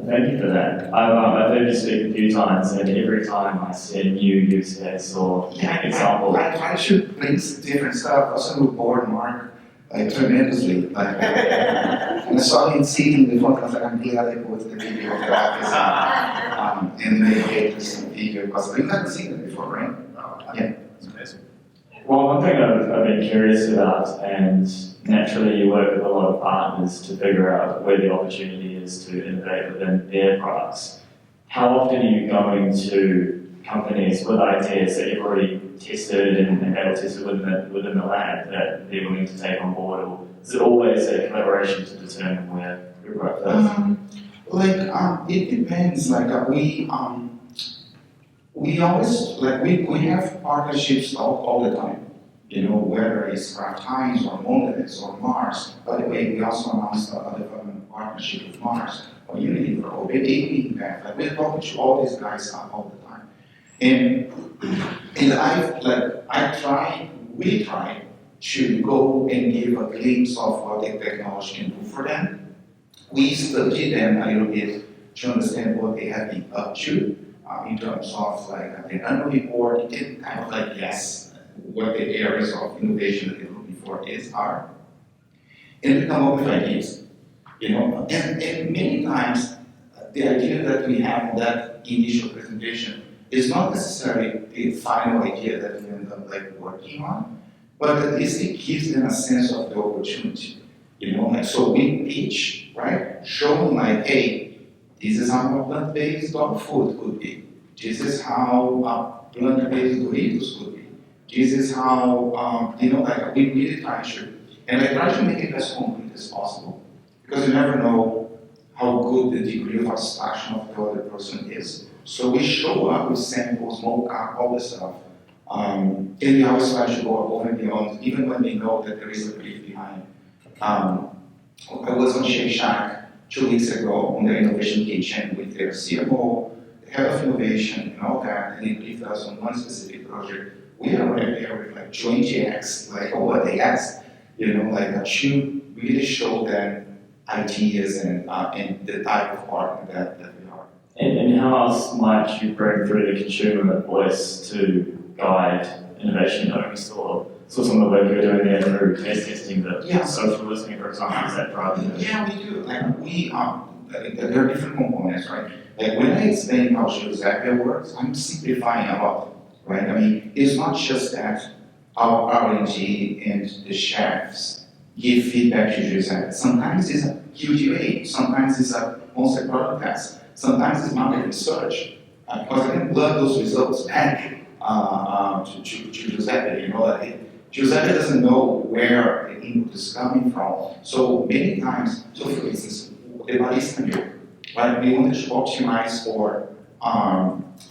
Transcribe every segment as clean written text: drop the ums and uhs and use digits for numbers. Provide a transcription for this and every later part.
Thank you for that. I've heard you speak a few times, and every time I see a new use case or example. I try to bring different stuff. Also, bored Mark tremendously. And I saw him sitting in front of the computer. I put the video of that and made this video because we've never seen it before, right? Yeah. It's amazing. Well, one thing I've been curious about, and naturally you work with a lot of partners to figure out where the opportunity is to innovate within their products. How often are you going to companies with ideas that you've already tested and battle tested within the lab that they're willing to take on board, or is it always a collaboration to determine where your product is? It depends. We always we have partnerships all the time. You know, whether it's Kraft Heinz or Mondelez or Mars. By the way, we also announced a development partnership with Mars or Unilever or Baby Impact. We're talking to all these guys all the time. And we try to go and give a glimpse of what the technology can do for them. We study them a little bit to understand what they have been up to in terms of the annual report. You can kind of guess what the areas of innovation that they're looking for are. And we come up with ideas. You know, and many times the idea that we have in that initial presentation is not necessarily the final idea that we end up working on, but at least it gives them a sense of the opportunity. You know, so we pitch, right? Showing hey, this is how a plant-based dog food could be. This is how plant-based Doritos could be. This is how we really try to, and I try to make it as complete as possible, because you never know how good the degree of abstraction of the other person is. So we show up with samples, mock-up, all this stuff. And we always try to go above and beyond, even when we know that there is a brief behind. I was on Shake Shack 2 weeks ago on the innovation kitchen with their CMO, the head of innovation, and all that, and they briefed us on one specific project. We are right there with 20x, what they asked, to really show them ideas and the type of partner that we are. And how else might you bring through the consumer voice to guide innovation? We saw some of the work you're doing there through taste testing, but social listening, for example, is that driving it? Yeah, we do. There are different components, right? When I explain how Giuseppe works, I'm simplifying a lot, right? I mean, it's not just that our R&D and the chefs give feedback to Giuseppe. Sometimes it's a QGA, sometimes it's a concept product test, sometimes it's market research. Because I can plug those results back to Giuseppe. Giuseppe doesn't know where the input is coming from. So many times, for instance, the barista milk, right? We wanted to optimize for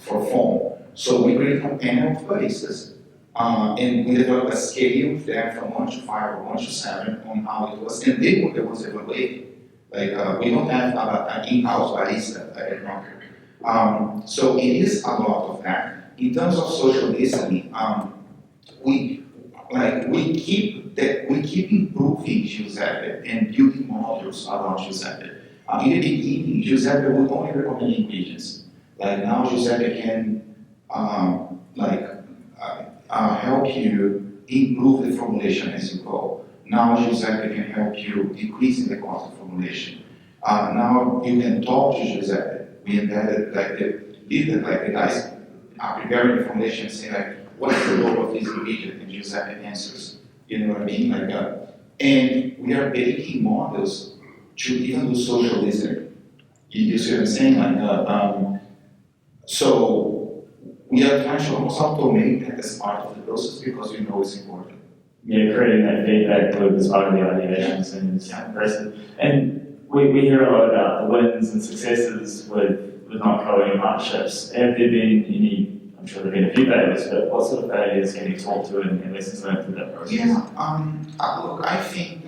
foam. So we created a panel of baristas, and we developed a scale with them from 1 to 5 or 1 to 7 on how it was, and they were the ones evaluating. We don't have an in-house barista at NotCo. So it is a lot of that. In terms of social listening, we keep improving Giuseppe and building models around Giuseppe. In the beginning, Giuseppe would only recommend ingredients. Now Giuseppe can help you improve the formulation as you go. Now Giuseppe can help you decrease in the cost of formulation. Now you can talk to Giuseppe. We embedded the guys are preparing the formulation and say what's the role of this ingredient? And Giuseppe answers. You know what I mean? And we are baking models to even do social listening. You see what I'm saying? So we are trying to almost automate that as part of the process because we know it's important. Yeah, creating that feedback loop as part of the ideations and it's impressive. And we hear a lot about the wins and successes with NotCo and partnerships. Have there been any, I'm sure there have been a few failures, but what sort of failures can you talk to and lessons learned through that process? Yeah, look, I think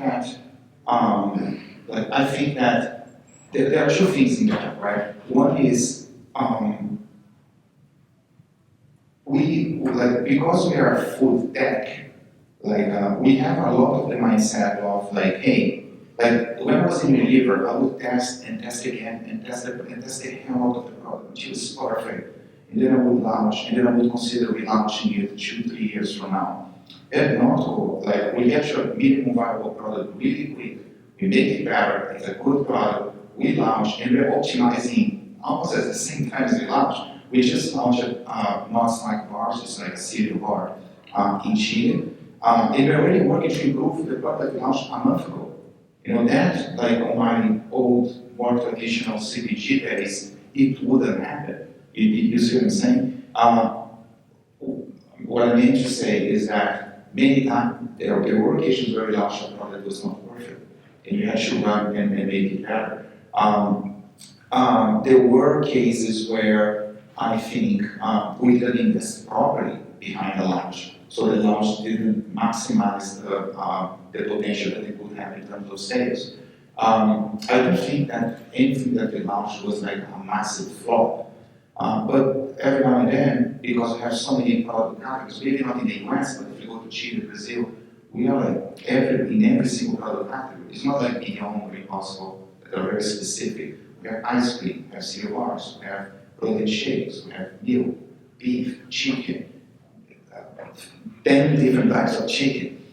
that there are two things in that, right? One is because we are food tech, we have a lot of the mindset of hey, when I was in Unilever, I would test and test again and test the hell out of the product until it's perfect. And then I would launch, and then I would consider relaunching it 2-3 years from now. At NotCo, like we get your minimum viable product really quick. We make it better, it's a good product, we launch, and we're optimizing almost at the same time as we launch. We just launched Not Snack Bars, it's like a cereal bar in Chile. And we're already working to improve the product we launched a month ago. You know, that, like on my old, more traditional CPG days, it wouldn't happen. You see what I'm saying? What I mean to say is that many times there were occasions where we launched a product that was not perfect, and you had to run and make it better. There were cases where I think we didn't invest properly behind the launch, so the launch didn't maximize the potential that it would have in terms of sales. I don't think that anything that we launched was like a massive flop. But every now and then, because we have so many product categories, maybe not in the US, but if you go to Chile, Brazil, we are like in every single product category. It's not like beyond or impossible, that are very specific. We have ice cream, we have cereal bars, we have protein shakes, we have milk, beef, chicken, 10 different types of chicken.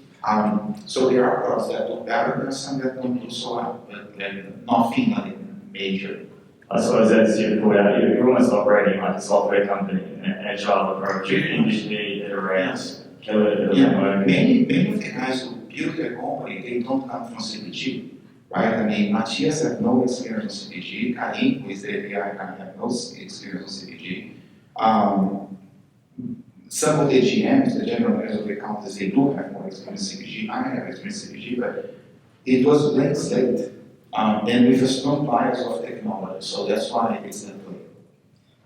So there are products that do better, there are some that don't do so well, but nothing like major. I suppose as you put out, you're almost operating like a software company, an agile approach. You initially iterate, kill it, Many of the guys who build their company, they don't come from CPG, right? I mean, Matthias had no experience on CPG. Karim, who is the AI guy, had no experience on CPG. Some of the GMs, the general managers of the companies, they do have more experience in CPG. I have experience in CPG, but it was blank slate. And with a strong bias of technology, so that's why it's that way.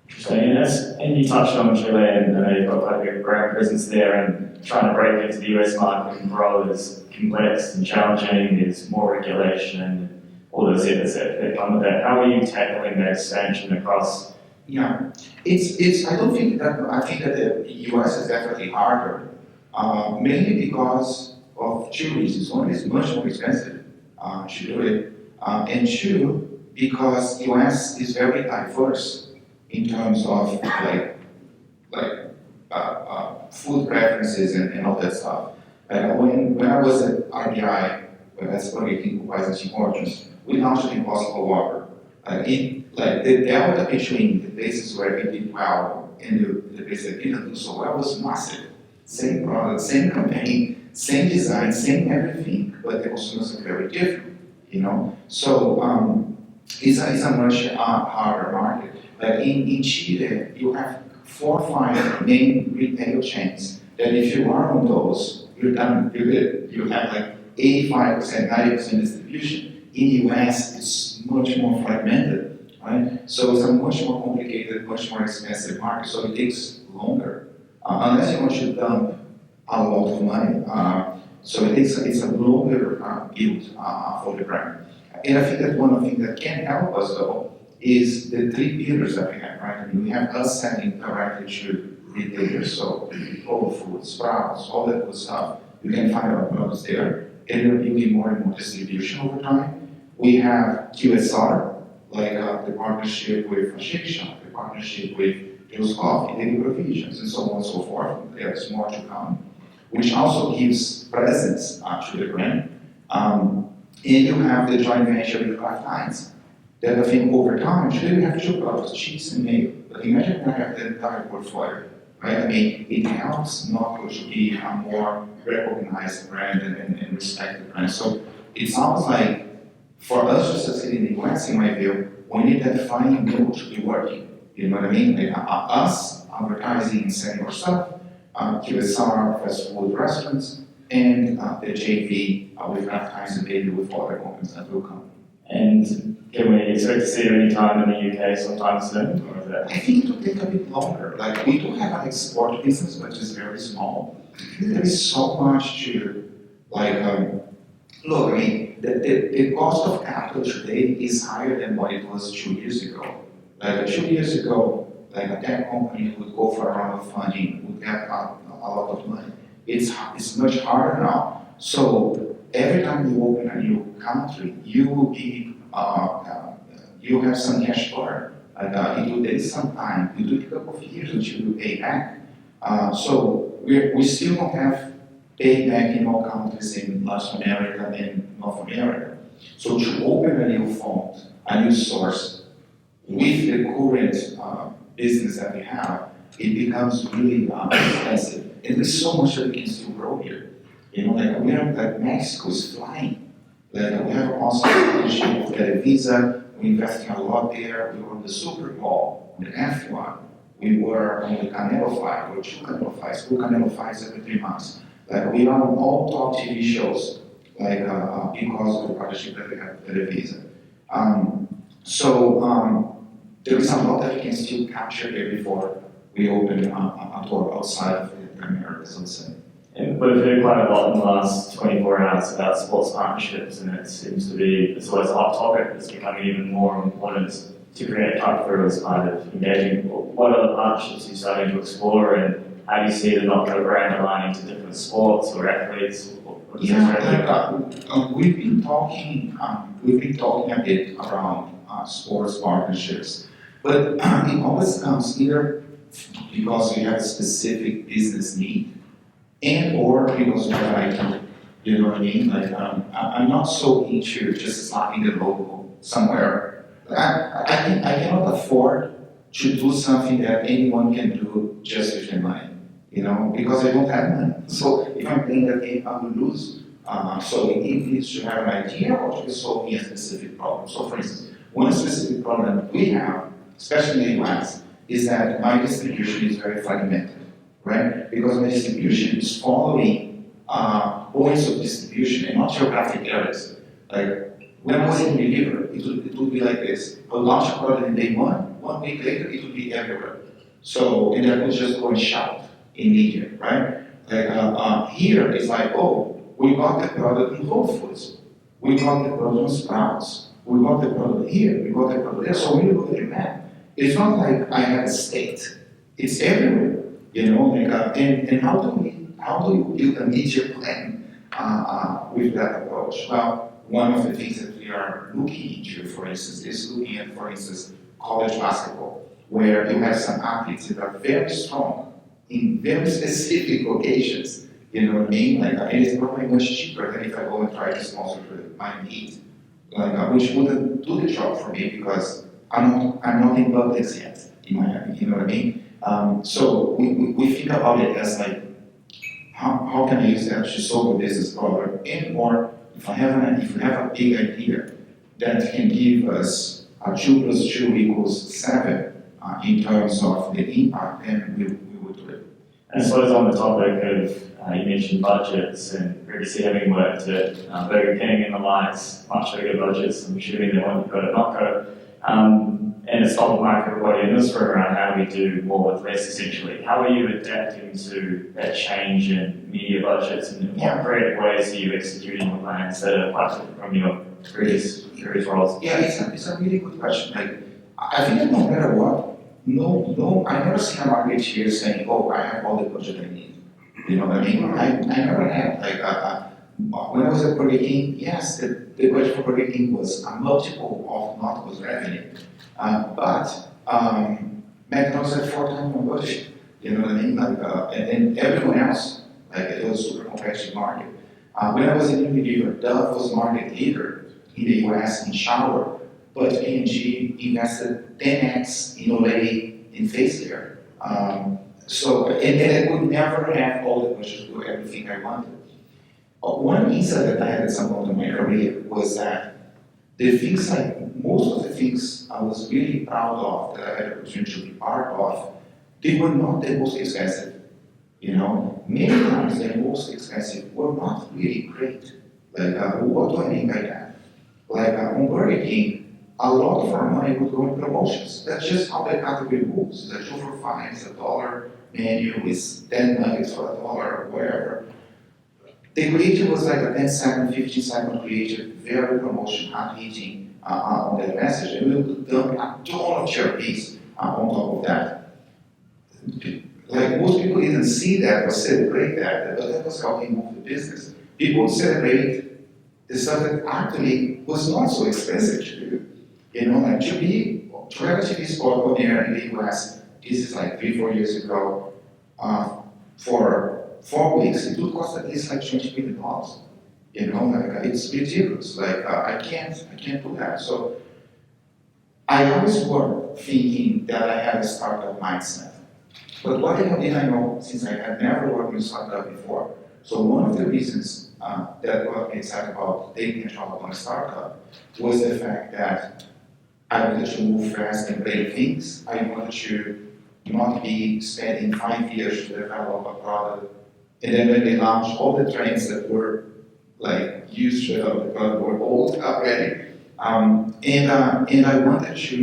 Interesting, and you touched on Chile, and I know you've got quite a big brand presence there, and trying to break into the US market and grow is complex and challenging, there's more regulation, and all those others that come with that. How are you tackling that expansion across? Yeah, I don't think that, I think that the US is definitely harder, mainly because of two reasons. One is much more expensive to do it. And two, because US is very diverse in terms of food preferences and all that stuff. When I was at RBI, that's Burger King Quase Importance, we launched an Impossible Whopper. The delta between the places where we did well and the places that didn't do so well was massive. Same product, same campaign, same design, same everything, but the consumers are very different. You know, so it's a much harder market. Like in Chile, you have 4 or 5 main retail chains that if you are on those, you're done. You have like 85%, 90% distribution. In the US, it's much more fragmented, right? So it's a much more complicated, much more expensive market. So it takes longer, unless you want to dump a lot of money. So it's a longer build for the brand. And I think that one of the things that can help us though is the 3 pillars that we have, right? I mean, we have us selling directly to retailers, so Whole Foods, Sprouts, all that good stuff. You can find our products there, and we're building more and more distribution over time. We have QSR, like the partnership with Shake Shack, the partnership with Bill's Coffee, Daily Provisions, and so on and so forth. There's more to come, which also gives presence to the brand. And you have the joint venture with Kraft Heinz. That I think over time, today we have 2 products, cheese and mayo. But imagine I have the entire portfolio, right? I mean, it helps NotCo to be a more recognized brand and respected brand. So it sounds like for us to succeed in the US, in my view, we need that fine middle to be working. You know what I mean? Like us advertising and selling our stuff, QSR, fast food restaurants, and the JV with Kraft Heinz and maybe with other companies that will come. And can we expect to see you any time in the UK sometime soon? Or is that? I think it will take a bit longer. Like we do have an export business, but it's very small. There is so much to look. I mean, the cost of capital today is higher than what it was 2 years ago. Like 2 years ago, like a tech company would go for a round of funding, would get a lot of money. It's much harder now. So every time you open a new country, you will be, you have some cash burn. It will take some time. It will take a couple of years until you pay back. So we still don't have payback in all countries in Latin America and North America. So to open a new fund, a new source, with the current business that we have, it becomes really expensive. And there's so much that we can still grow here. You know, like we have, like Mexico is flying. Like we have also partnership with Televisa. We investing a lot there. We were on the Super Bowl, on the F1. We were on the Canelo fight, or 2 Canelo fights, 2 Canelo fights every 3 months. Like we are on all top TV shows, like because of the partnership that we have with Televisa. There is a lot that we can still capture here before we open a door outside of the Americas, let's say. And we've heard quite a lot in the last 24 hours about sports partnerships, and it seems to be, it's always a hot topic. It's becoming even more important to create cut-through as part of engaging. What other partnerships are you starting to explore, and how do you see the NotCo brand aligning to different sports or athletes? We've been talking a bit around sports partnerships, but it always comes either because we have a specific business need, and or because we have an idea. You know what I mean? Like I'm not so into just slapping the logo somewhere. I cannot afford to do something that anyone can do just with their money. You know, because I don't have money. So if I'm playing that game, I will lose. So it needs to have an idea or to solve me a specific problem. So for instance, one specific problem that we have, especially in the US, is that my distribution is very fragmented, right? Because my distribution is following points of distribution and not geographic areas. Like when I was in deliver, it would be like this. I would launch a product in day 1 week later it would be everywhere. So, and that was just go and shout in media, right? Like here it's like, oh, we got the product in Whole Foods, we got the product in Sprouts, we got the product here, we got the product there. So when you look at the map, it's not like I have a state, it's everywhere, you know. Like, and how do you build a media plan with that approach? Well, one of the things that we are looking into, for instance, is looking at, for instance, college basketball, where you have some athletes that are very strong in very specific locations. You know what I mean? Like, and it's probably much cheaper than if I go and try to sponsor my Heat, like, which wouldn't do the job for me because I'm not in Publix yet, in Miami. You know what I mean? So we think about it as like, how can I use that to solve a business problem? And or if we have a big idea that can give us 2 + 2 = 7 in terms of the impact, then we would do it. And I suppose on the topic of, you mentioned budgets, and previously having worked at Burger King and the likes, much bigger budgets, I'm assuming they want to go to NotCo. And it's top of mind for everybody in this room around how we do more with less, essentially. How are you adapting to that change in media budgets, and what creative ways are you executing your plans that are quite different from your previous roles? Yeah, it's a really good question. Like, I think that no matter what, I never seen a market here saying, oh, I have all the budget I need. You know what I mean? I never had, like, when I was at Burger King, yes, the budget for Burger King was a multiple of NotCo's revenue. But McDonald's had 4 times my budget. You know what I mean? Like, and everyone else, like, it was a super competitive market. When I was in Unilever, Dove was market leader in the US in shower, but P&G invested 10x in Olay in face care. So, and then I could never have all the budget to do everything I wanted. One insight that I had at some point in my career was that most of the things I was really proud of, that I had the opportunity to be part of, they were not the most expensive. You know, many times the most expensive were not really great. Like, what do I mean by that? Like, on Burger King, a lot of our money would go in promotions. That's just how that category moves. The 2 for $5, it's $1 menu is 10 nuggets for $1 or whatever. The creative was like a 10-second, 15-second creative, very promotion, hitting on that message, and we would dump a ton of therapies on top of that. Like, most people didn't see that or celebrate that, but that was how they moved the business. People would celebrate the stuff that actually was not so expensive to do. Like to be relatively spot on air in the US, this is like 3-4 years ago, for 4 weeks, it would cost at least like $20 million. Like it's ridiculous. Like I can't do that. So I always work thinking that I have a startup mindset. But what did I know, since I had never worked with a startup before? So one of the reasons that got me excited about taking a job on a startup was the fact that I wanted to move fast and break things. I wanted to not be spending 5 years to develop a product, and then when they launched, all the trends that were like used to develop the product were old already. And I wanted to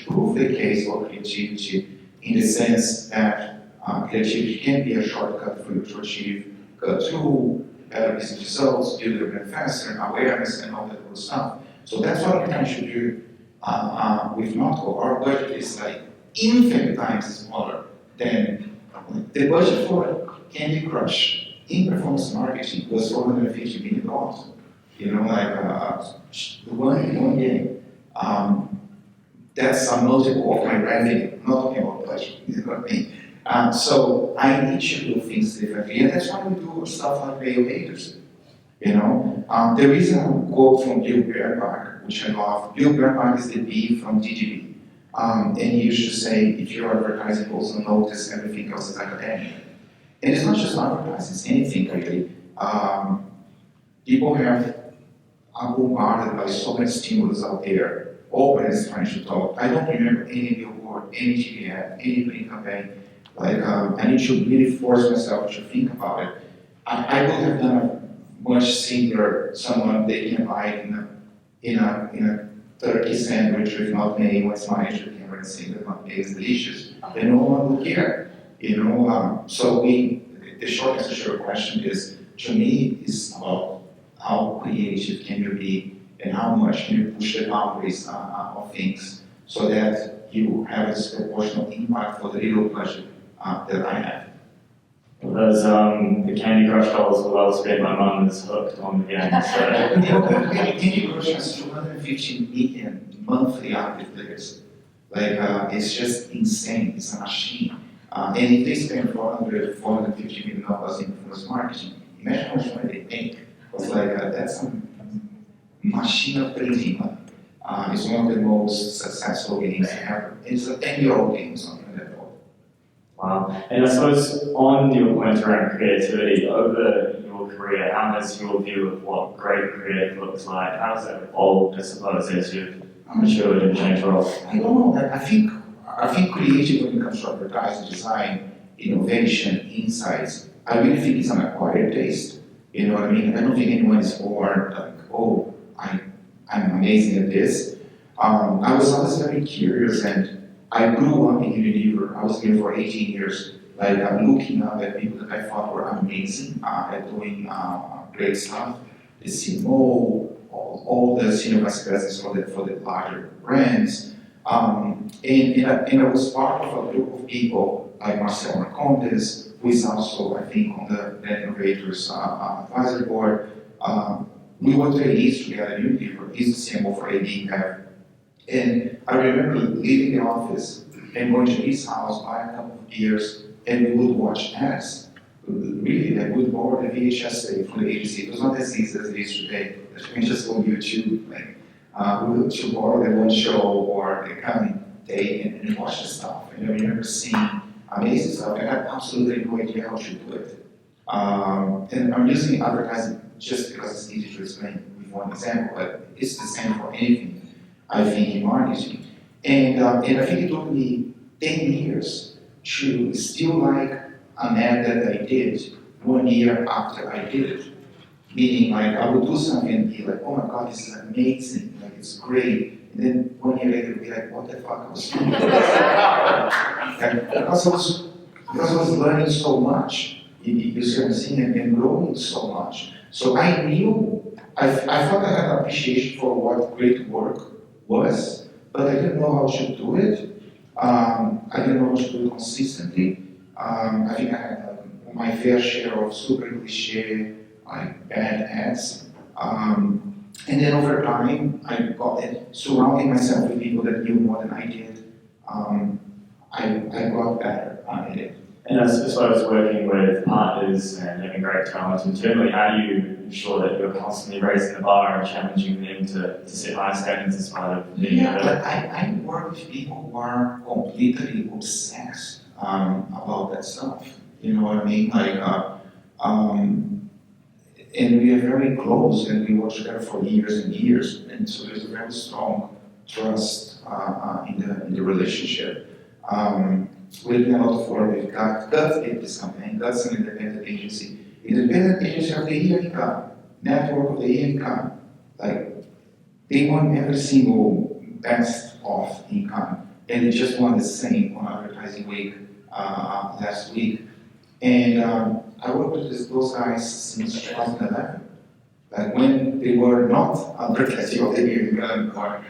prove the case for creativity in the sense that creativity can be a shortcut for you to achieve through better business results, build your brand faster, awareness, and all that good stuff. So that's what we're trying to do with NotCo. Our budget is like infinite times smaller than the budget for Candy Crush in performance marketing was $450 million. One game. That's a multiple of my revenue, not talking about budget, you know what I mean? So I need to do things differently, and that's why we do stuff like Innovators. The reason I quote from Bill Bernbach, which I love, Bill Bernbach is the B from DGB, and he used to say, if your advertising goes unnoticed, everything else is academic. And it's not just advertising, it's anything really. People are bombarded by so many stimulus out there. All brands trying to talk. I don't remember any billboard, any TV ad, any print campaign. Like I need to really force myself to think about it. I would have done a much simpler someone they can buy in a turkey sandwich with not mayo and smile to the camera and saying that not mayo is delicious. Then no one would care. So the short answer to your question is, to me, is about how creative can you be and how much can you push the boundaries of things so that you have a disproportional impact for the little budget that I have. Well, those the Candy Crush dollars were well spent. My mum is hooked on the game. So. Candy Crush has 250 million monthly active players. Like it's just insane. It's a machine. And if they spend $450 million in performance marketing, imagine how much money they make. It's like that's a machine of printing money. It's one of the most successful games ever. It's a 10-year-old game, something like that. Wow. And I suppose on your point around creativity, over your career, how has your view of what great creative looks like, how has that evolved, I suppose, as you've matured and changed roles? I don't know. I think creative when it comes to advertising, design, innovation, insights, I really think it's an acquired taste. You know what I mean? I don't think anyone is born like, oh, I'm amazing at this. I was always very curious, and I grew up in Unilever. I was here for 18 years. Like I'm looking up at people that I thought were amazing at doing great stuff. The CMO, all the senior vice presidents for the larger brands. And I was part of a group of people like Marcel Marcondes, who is also, I think, on the Innovators advisory board. We were trainees together in Unilever. He's the CMO for AD. And I remember leaving the office and going to his house, buy a couple of beers, and we would watch ads. Really, I would borrow the VHS tape from the agency. It was not as easy as it is today. You can just go on YouTube. We would to borrow the one show or the coming day and watch the stuff. And I remember seeing amazing stuff. I had absolutely no idea how to do it. And I'm using advertising just because it's easy to explain with one example, but it's the same for anything, I think, in marketing. And I think it took me 10 years to still like an ad that I did 1 year after I did it. Meaning, like, I would do something and be like, oh my God, this is amazing, like, it's great. And then 1 year later, be like, what the fuck I was doing? because I was learning so much, you see what I'm saying, and growing so much. So I knew, I thought I had an appreciation for what great work was, but I didn't know how to do it. I didn't know how to do it consistently. I think I had my fair share of super cliche, like bad ads, And then over time, I got it, surrounding myself with people that knew more than I did. I got better at it. And as far as working with partners and having great talent internally, how do you ensure that you're constantly raising the bar and challenging them to set high standards as part of being But I work with people who are completely obsessed about that stuff. You know what I mean? And we are very close, and we work together for years and years, and so there's a very strong trust in the relationship. We're doing a lot of work with GUT. GUT did this campaign. GUT's an independent agency. Independent Agency of the Year in Cannes, Network of the Year in Cannes. Like, they won every single best of in Cannes, and they just won the same on Advertising Week last week. And I worked with those guys since 2011, like when they were not Advertising of the Year in Cannes.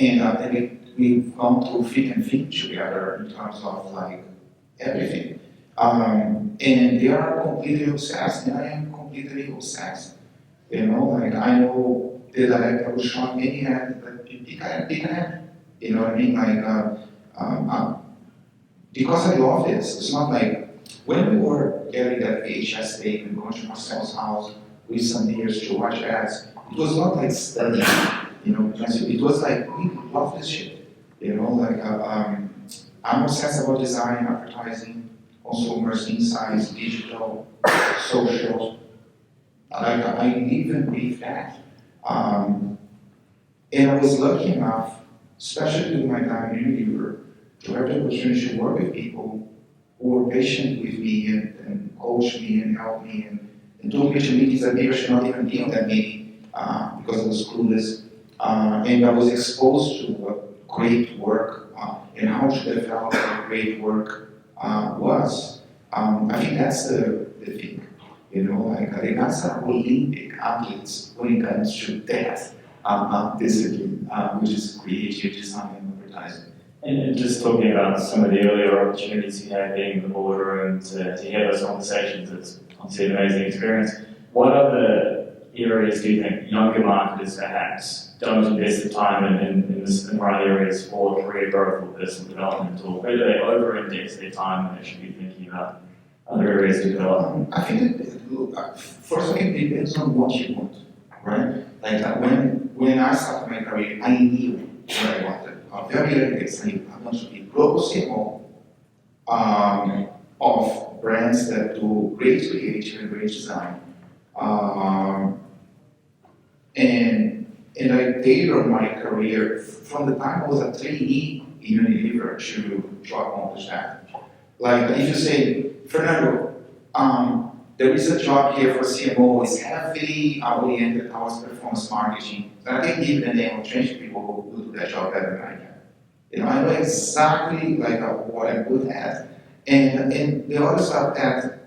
And we've gone through thick and thin together in terms of like everything. And they are completely obsessed, and I am completely obsessed. You know, like I know the director who shot any head, but pick a head. You know what I mean? Like, because I love this, it's not like when we were getting that VHS tape and going to Marcel's house with some beers to watch ads, it was not like studying, you know, it was like, we love this shit. You know, like, I'm obsessed about design, advertising, consumers, insights, digital, social. Like, I live and breathe that. And I was lucky enough, especially during my time in Unilever, to have the opportunity to work with people who were patient with me and coached me and helped me and took me to meetings that maybe I should not even be on that meeting because I was clueless. And I was exposed to what great work and how to develop what great work was. I think that's the thing, you know, like the guys are Olympic athletes when it comes to that discipline, which is creative design and advertising. And just talking about some of the earlier opportunities you had being in the boardroom to hear those conversations, it's obviously an amazing experience. What other areas do you think younger marketers perhaps don't invest the time in the right areas for career growth or personal development, or where do they over-index their time when they should be thinking about other areas to develop? I think that, first of all, it depends on what you want, right? Like when I started my career, I knew what I wanted. Very early days, I want to be global CMO of brands that do great creative and great design. And I tailored my career from the time I was a trainee in Unilever to accomplish that. Like if you say, Fernando, there is a job here for CMO, it's heavily oriented towards performance marketing. And I can give the name of 20 people who do that job better than I can. You know, I know exactly like what I'm good at. And the other stuff that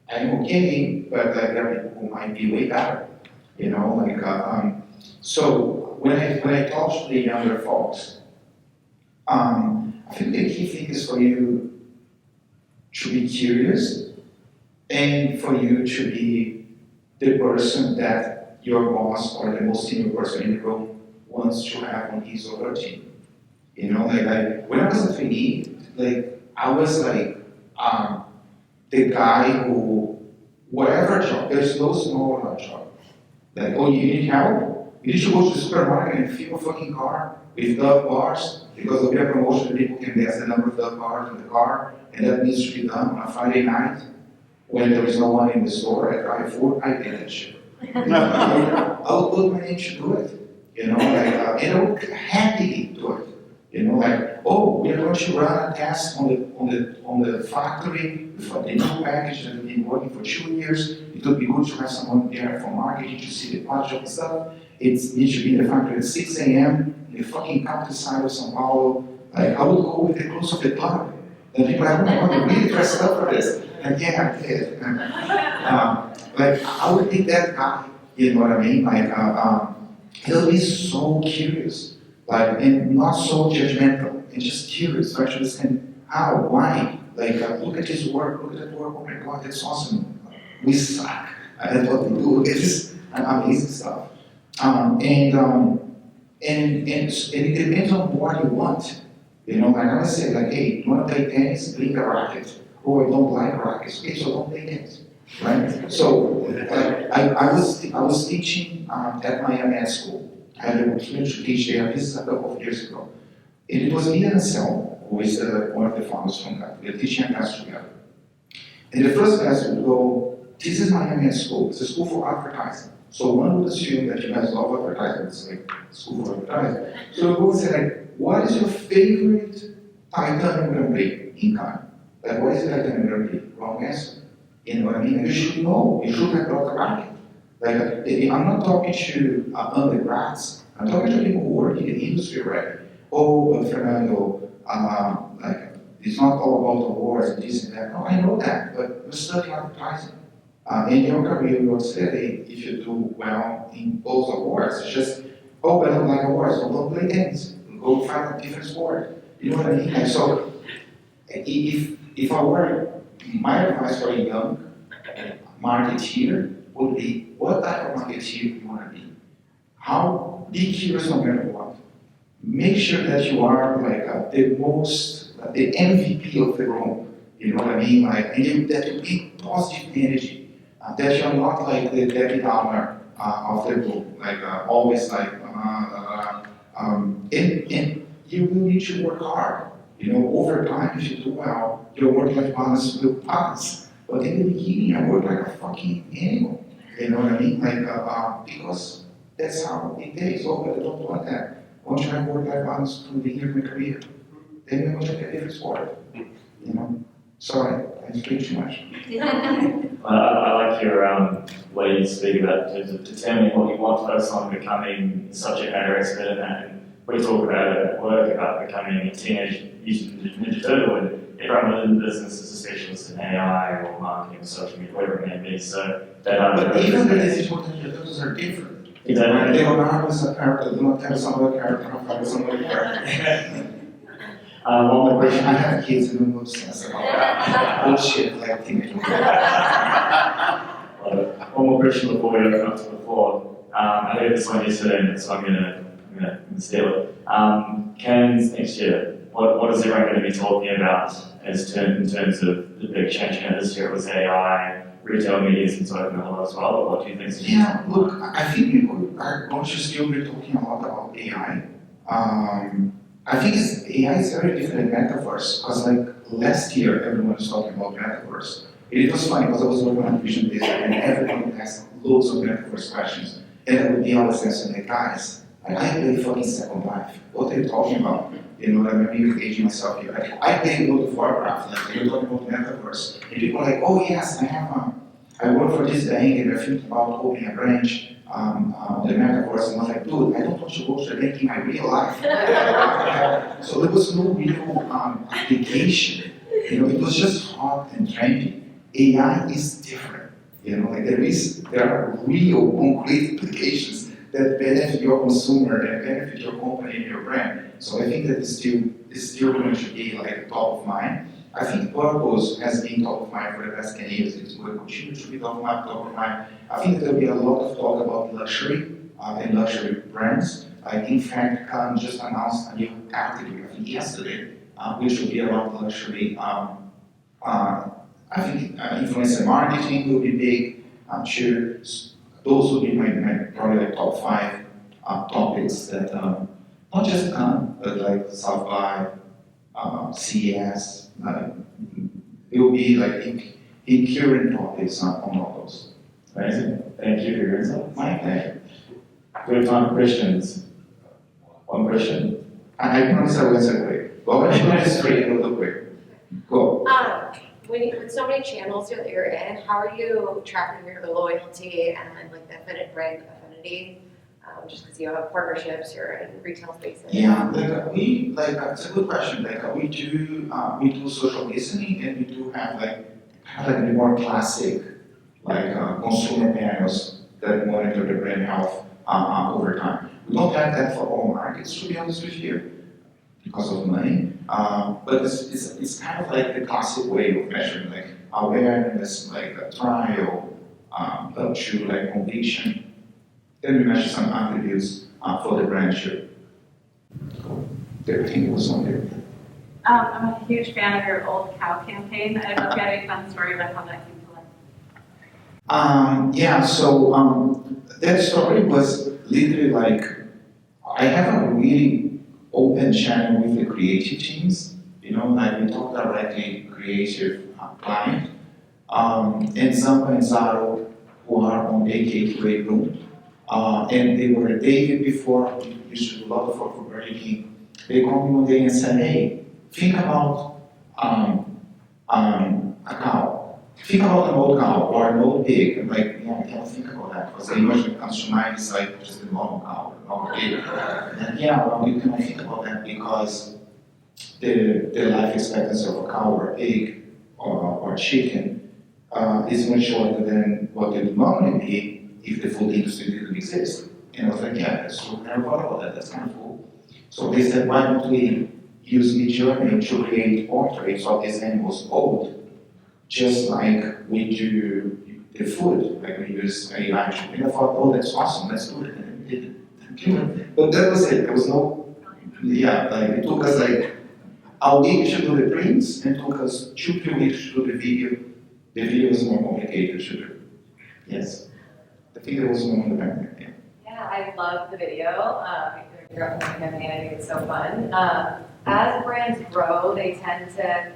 I'm okay, but like there are people who might be way better. You know, like so when I talk to the younger folks, I think the key thing is for you to be curious and for you to be the person that your boss or the most senior person in the room wants to have on his or her team. You know, like when I was a trainee, like I was like the guy who, whatever job, there's no small job. Like, oh, you need help? You need to go to the supermarket and fill a fucking car with Dove bars because there'll be a promotion, people can guess the number of Dove bars in the car, and that needs to be done on a Friday night when there is no one in the store at drive-thru. I did that shit. I would put my name to do it. You know, like, and I would happily do it. You know, like, oh, we are going to run a test on the factory with a new package that we've been working for 2 years. It would be good to have someone there from marketing to see the project and stuff. It needs to be in the factory at 6 a.m. in the fucking countryside of São Paulo. Like, I would go with the clothes of the club. And people are like, oh my God, you really dressed up for this. And yeah, I did. Like, I would be that guy, you know what I mean? Like, he'll be so curious. Like, and not so judgmental, and just curious, so I understand how, why. Like, look at his work, look at that work, oh my God, that's awesome. We suck. That's what we do. It's just, amazing stuff. And it depends on what you want. You know, like I always say, like, hey, you want to play tennis? Bring a racket. Oh, I don't like rackets. Okay, so don't play tennis, right? So I was teaching at Miami Ed School. I had the opportunity to teach there. This is a couple of years ago. And it was me and Ansel, who is one of the founders from that. We were teaching a class together. And the first class would go, this is Miami Ed School. It's a school for advertising. So one would assume that you guys love advertising. It's like school for advertising. So we would say, like, what is your favorite Titanium Grand Prix in Cannes? Like, what is the Titanium Grand Prix? Wrong answer. You know what I mean? And you should know. You should have brought the racket. Like, I'm not talking to undergrads. I'm talking to people who work in the industry already. Oh, Fernando, like, it's not all about awards and this and that. No, I know that, but you're studying advertising. In your career, you're studying if you do well in those awards. It's just, oh, I don't like awards, so don't play tennis. Go find a different sport. You know what I mean? And so, if I were, my advice for a young marketeer would be, what type of marketeer do you want to be? How, be curious no matter what. Make sure that you are like the most, the MVP of the room. You know what I mean? Like, and that you bring positive energy. That you're not like the Debbie Downer of the room, like always like, and you will need to work hard. You know, over time, if you do well, your work-life balance will pass. But in the beginning, I worked like a fucking animal. You know what I mean? Like, because that's how it takes. Oh, but I don't want that. I want to have work-life balance through the year of my career. Then I want to get a different sport. You know? Sorry, I speak too much. I like your way you speak about in terms of determining what you want to focus on, becoming a subject matter expert in that. And we talk about it at work about becoming a teenage Ninja Turtle, and everyone within the business is a specialist in AI or marketing or social media, whatever it may be. So that but even the Ninja Turtles are different. Exactly. Leonardo is a character, Donatello is another character, Rafael is another character. One more question. I have kids who know sense about that. Bullshit, like teenage. One more question before we open up to the floor. I heard this one yesterday, so I'm gonna steal it. Cannes next year. What is everyone going to be talking about in terms of the big change in this year? It was AI, retail media seems to open a lot as well. What do you think? Yeah, look, I think people are going to still be talking a lot about AI. I think AI is very different than metaverse, because like last year everyone was talking about metaverse. It was funny because I was working on Vision Business and everyone asked loads of metaverse questions. And I would be always answering like, guys, I play fucking Second Life. What are you talking about? You know, I'm engaging myself here. I play World of Warcraft, like you're talking about metaverse. And people are like, oh yes, I work for this bank and they're thinking about opening a branch. The metaverse, and I was like, dude, I don't want to go to the bank in my real life. So there was no real application. You know, it was just hot and trendy. AI is different. You know, like there are real concrete applications that benefit your consumer, that benefit your company and your brand. So I think that it's still going to be like top of mind. I think purpose has been top of mind for the past 10 years. It's going to continue to be top of mind. I think there will be a lot of talk about luxury and luxury brands. In fact, Cannes just announced a new category, I think yesterday, which will be about luxury. I think influencer marketing will be big. I'm sure those will be my probably like top 5 topics that not just Cannes, but like South by, CES. It will be like in current topics on all those. Amazing. Thank you for your insights. My pleasure. We have time for questions. One question. I promise I will answer quick. Go ahead, straight and real quick. Go. With so many channels that you're in, how are you tracking your loyalty and like the brand affinity? Just because you have partnerships, you're in retail spaces. Yeah, it's a good question. We do social listening, and we do have kind of more classic consumer panels that monitor the brand health over time. We don't have that for all markets, to be honest with you, because of money. But it's kind of like the classic way of measuring awareness, a trial, up to conviction. Then we mentioned some attributes for the brand too. Everything was on there. I'm a huge fan of your Old Cow campaign. I don't know if you had any fun story about how that came to life. So that story was literally like, I have a really open channel with the creative teams, like we talk directly creative client, and Zampa and Zaro, who are on AK room, and they were David before, we used to do a lot of work for Burger King. They called me one day and said, hey, think about a cow. Think about an old cow or an old pig. I'm like, yeah, I can't think about that because the image that comes to mind is like just a normal cow, a normal pig. And yeah, well, you can think about that because the life expectancy of a cow or a pig or chicken is much shorter than what it would normally be if the food industry didn't exist. And I was like, yeah, that's true. I never thought about that. That's kind of cool. So they said, why don't we use Midjourney to create portraits of these animals old, just like we do the food, like we use AI. And I thought, oh, that's awesome, let's do it. And we did it. But that was it. There was no, like it took us like a week to do the prints and took us 2-3 weeks to do the video. The video was more complicated to do. Yes. I think there was one on the back there. Yeah. Yeah, I love the video. Your campaign, I think it's so fun. As brands grow, they tend to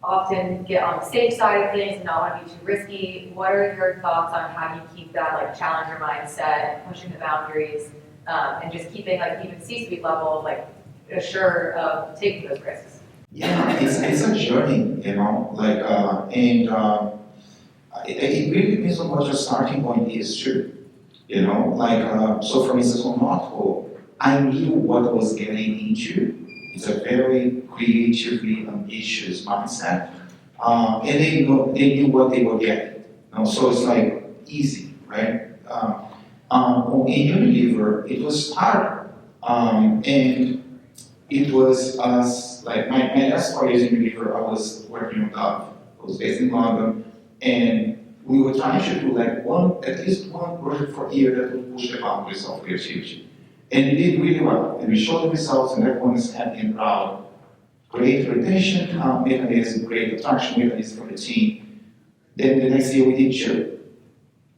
often get on the safe side of things and not want to be too risky. What are your thoughts on how you keep that like challenger mindset, pushing the boundaries, and just keeping like even C-suite level like assured of taking those risks? Yeah, it's a journey, like it really depends on what your starting point is too. So for instance on NotCo, I knew what I was getting into. It's a very creatively ambitious mindset, and they knew what they were getting. So it's like easy, right? In Unilever, it was harder, and it was us. Like my last 4 years in Unilever, I was working on Dove. I was based in London, and we were trying to do like at least one project per year that would push the boundaries of creativity. And we did really well. And we showed the results, and everyone is happy and proud. Great retention mechanism, great attraction mechanism for the team. Then the next year we did 2.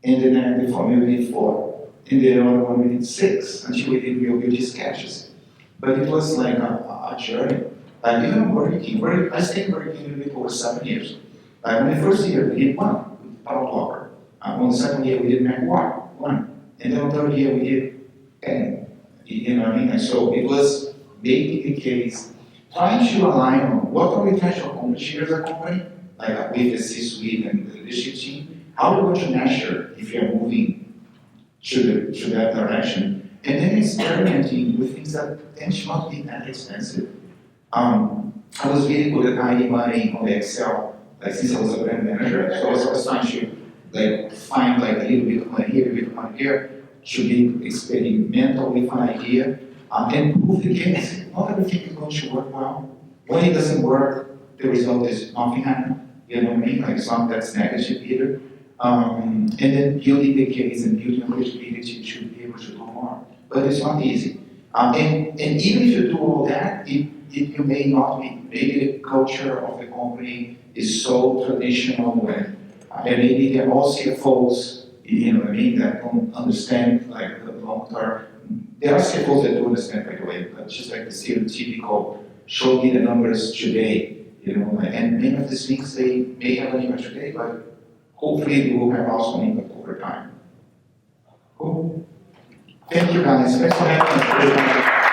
And then the following year we did 4. And the other one we did 6 until we did real beauty sketches. But it was like a journey. Like even Burger King, I stayed in Burger King a little over 7 years. Like on the first year we did 1 with Paul Walker. On the second year we did Mac 1. And then on the third year we did 10. You know what I mean? And so it was making the case, trying to align on what are we trying to accomplish here as a company, like with the C-suite and the leadership team. How are we going to measure if you're moving to that direction? And then experimenting with things that tend to not be that expensive. I was really good at hiding money on the Excel, like since I was a brand manager. So I was trying to like find like a little bit of money here, a little bit of money here. Should be experimental with an idea and prove the case. Not everything is going to work well. When it doesn't work, the result is nothing happened. You know what I mean? Like it's not that's negative either. And then building the case and building a credibility to be able to do more. But it's not easy. And even if you do all that, you may not be. Maybe the culture of the company is so traditional and maybe they're all CFOs. You know what I mean, that don't understand like the long term. There are CFOs that do understand, by the way, but just like the stereotypical, show me the numbers today, and many of these things they may have an impact today, but hopefully they will have also an impact over time. Cool. Thank you guys. Thanks for having me.